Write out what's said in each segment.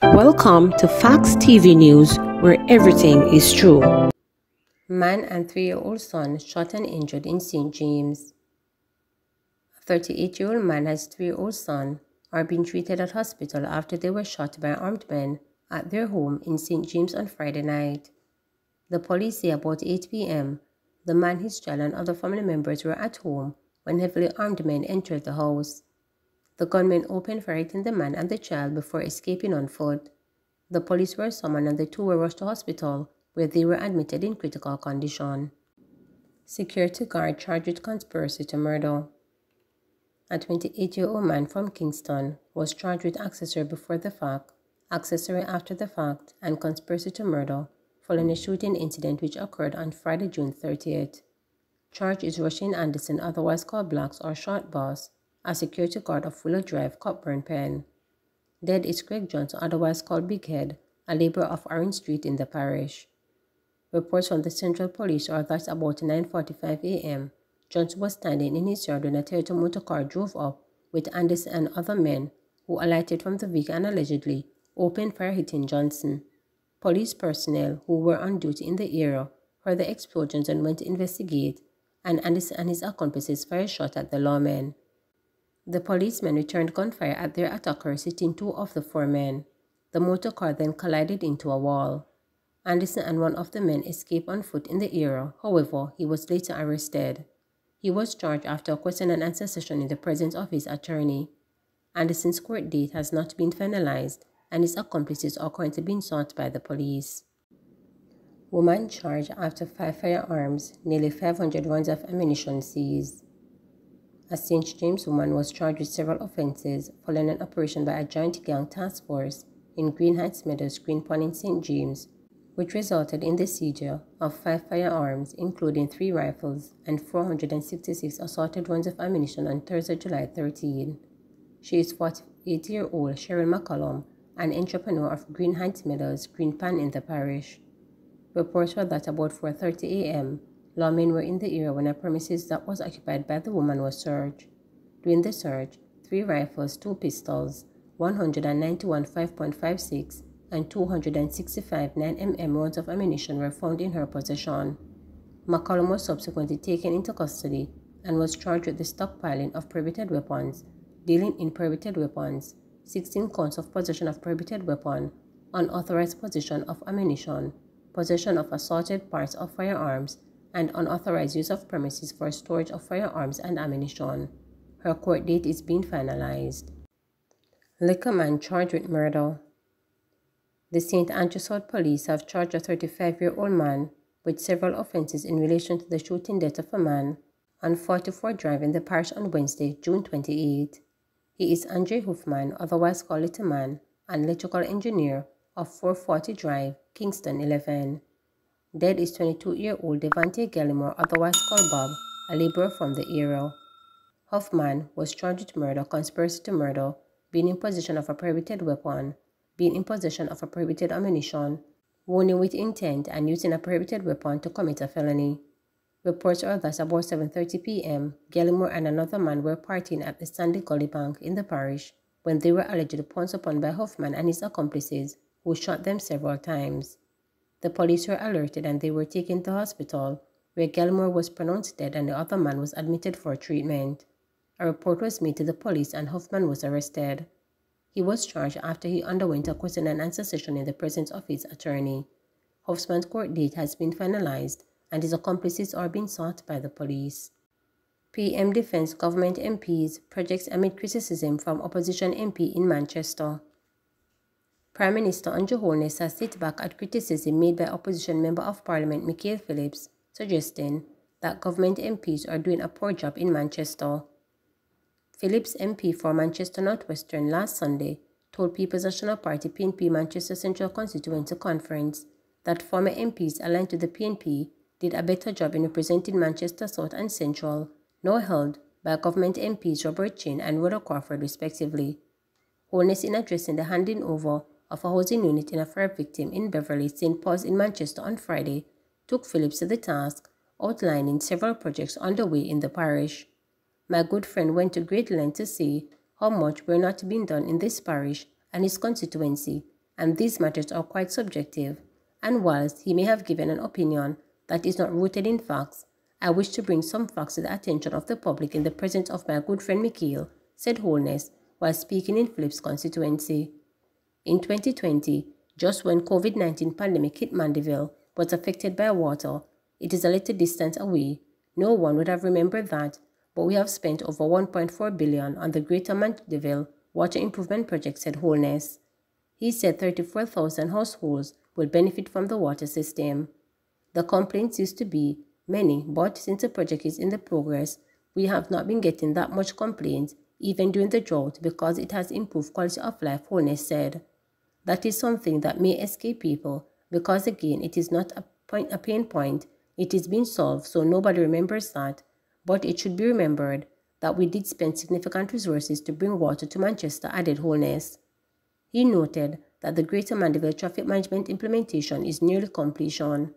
Welcome to Facts TV News, where everything is true. Man and 3-year-old son shot and injured in St. James. A 38-year-old man and his 3-year-old son are being treated at hospital after they were shot by armed men at their home in St. James on Friday night. The police say about 8 p.m., the man, his child, and other family members were at home when heavily armed men entered the house. The gunmen opened fire hitting the man and the child before escaping on foot. The police were summoned and the two were rushed to hospital, where they were admitted in critical condition. Security guard charged with conspiracy to murder. A 28-year-old man from Kingston was charged with accessory before the fact, accessory after the fact, and conspiracy to murder following a shooting incident which occurred on Friday, June 30th. Charge is Rushing Anderson, otherwise called Blacks or Short Boss, a security guard of Willow Drive, Cockburn Pen. Dead is Craig Johnson, otherwise called Big Head, a labourer of Orange Street in the parish. Reports from the Central Police are that about 9:45 a.m., Johnson was standing in his yard when a Toyota motor car drove up with Anderson and other men who alighted from the vehicle and allegedly opened fire hitting Johnson. Police personnel who were on duty in the area heard the explosions and went to investigate, and Anderson and his accomplices fired shot at the lawmen. The policemen returned gunfire at their attackers, hitting 2 of the 4 men. The motor car then collided into a wall. Anderson and one of the men escaped on foot in the area, however, he was later arrested. He was charged after a question and answer session in the presence of his attorney. Anderson's court date has not been finalized, and his accomplices are currently being sought by the police. Woman charged after 5 firearms, nearly 500 rounds of ammunition seized. A St. James woman was charged with several offences following an operation by a joint gang task force in Green Heights Meadows, Green Pond in St. James, which resulted in the seizure of 5 firearms, including 3 rifles and 466 assorted rounds of ammunition on Thursday, July 13. She is 48-year-old Cheryl McCollum, an entrepreneur of Green Heights Meadows, Green Pond in the parish. Reports were that about 4:30 a.m., lawmen were in the area when a premises that was occupied by the woman was searched. During the search, 3 rifles, 2 pistols, 191 5.56 and 265 9mm rounds of ammunition were found in her possession. McCollum was subsequently taken into custody and was charged with the stockpiling of prohibited weapons, dealing in prohibited weapons, 16 counts of possession of prohibited weapon, unauthorized possession of ammunition, possession of assorted parts of firearms, and unauthorized use of premises for storage of firearms and ammunition. Her court date is being finalized. Liquor man charged with murder. The St. Andrew South Police have charged a 35-year-old man with several offences in relation to the shooting death of a man on 44 Drive in the parish on Wednesday, June 28. He is Andre Hoffman, otherwise called Little Man, an electrical engineer of 440 Drive, Kingston 11. Dead is 22-year-old Devante Gallimore, otherwise called Bob, a labourer from the area. Hoffman was charged with murder, conspiracy to murder, being in possession of a prohibited weapon, being in possession of a prohibited ammunition, wounding with intent, and using a prohibited weapon to commit a felony. Reports are that about 7:30 p.m., Gallimore and another man were partying at the Sandy Gully Bank in the parish when they were allegedly pounced upon by Hoffman and his accomplices, who shot them several times. The police were alerted and they were taken to hospital, where Gallimore was pronounced dead and the other man was admitted for treatment. A report was made to the police and Hoffman was arrested. He was charged after he underwent a question and answer session in the presence of his attorney. Hoffman's court date has been finalized and his accomplices are being sought by the police. PM defends government MPs projects amid criticism from opposition MP in Manchester. Prime Minister Andrew Holness has hit back at criticism made by opposition Member of Parliament Michael Phillips, suggesting that government MPs are doing a poor job in Manchester. Phillips, MP for Manchester North Western, last Sunday told People's National Party PNP Manchester Central Constituency Conference that former MPs aligned to the PNP did a better job in representing Manchester South and Central, now held by government MPs Robert Chin and Rhoda Crawford respectively. Holness, in addressing the handing over of a housing unit in a fire victim in Beverly, St. Paul's in Manchester on Friday, took Phillips to the task, outlining several projects underway in the parish. My good friend went to great lengths to say how much were not being done in this parish and his constituency, and these matters are quite subjective, and whilst he may have given an opinion that is not rooted in facts, I wish to bring some facts to the attention of the public in the presence of my good friend Mikhail, said Holness while speaking in Phillips' constituency. In 2020, just when COVID-19 pandemic hit Mandeville was affected by water, it is a little distance away. No one would have remembered that, but we have spent over $1.4 billion on the Greater Mandeville Water Improvement Project, said Holness. He said 34,000 households will benefit from the water system. The complaints used to be many, but since the project is in the progress, we have not been getting that much complaints, even during the drought, because it has improved quality of life, Holness said. That is something that may escape people, because again, it is not a pain point. It is being solved, so nobody remembers that. But it should be remembered that we did spend significant resources to bring water to Manchester, added Holness. He noted that the Greater Mandeville traffic management implementation is nearly completion.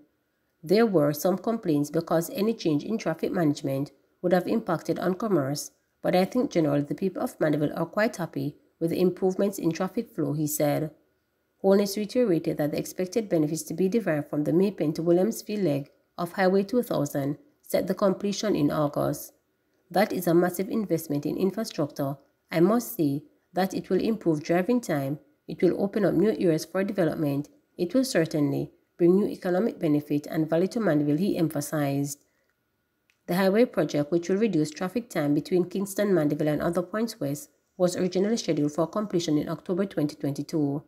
There were some complaints because any change in traffic management would have impacted on commerce, but I think generally the people of Mandeville are quite happy with the improvements in traffic flow, he said. Holness reiterated that the expected benefits to be derived from the Maypen to Williamsfield leg of Highway 2000 set the completion in August. That is a massive investment in infrastructure. I must say that it will improve driving time, it will open up new areas for development, it will certainly bring new economic benefit and value to Mandeville, he emphasized. The highway project, which will reduce traffic time between Kingston, Mandeville and other points west, was originally scheduled for completion in October 2022.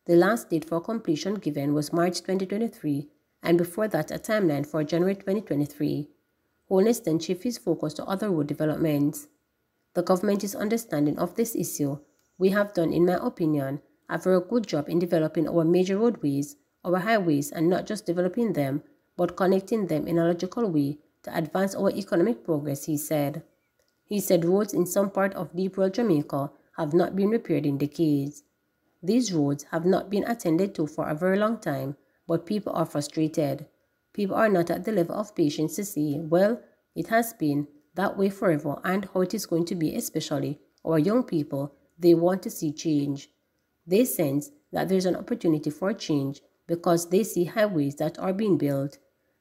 The last date for completion given was March 2023, and before that a timeline for January 2023. Holness then shifted his focus to other road developments. The government is understanding of this issue. We have done, in my opinion, a very good job in developing our major roadways, our highways, and not just developing them, but connecting them in a logical way to advance our economic progress, he said. He said roads in some part of deep rural Jamaica have not been repaired in decades. These roads have not been attended to for a very long time, but people are frustrated. People are not at the level of patience to see, well, it has been that way forever and how it is going to be, especially our young people. They want to see change. They sense that there is an opportunity for change because they see highways that are being built.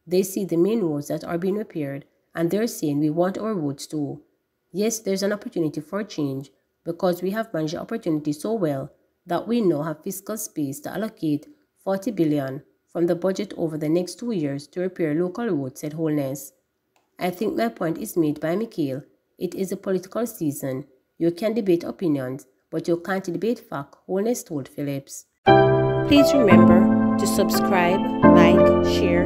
They see the main roads that are being repaired, and they're saying we want our roads too. Yes, there's an opportunity for change because we have managed the opportunity so well that we now have fiscal space to allocate $40 billion from the budget over the next 2 years to repair local roads, said Holness. I think my point is made by Mikhail. It is a political season. You can debate opinions, but you can't debate fact, Holness told Phillips. Please remember to subscribe, like, share,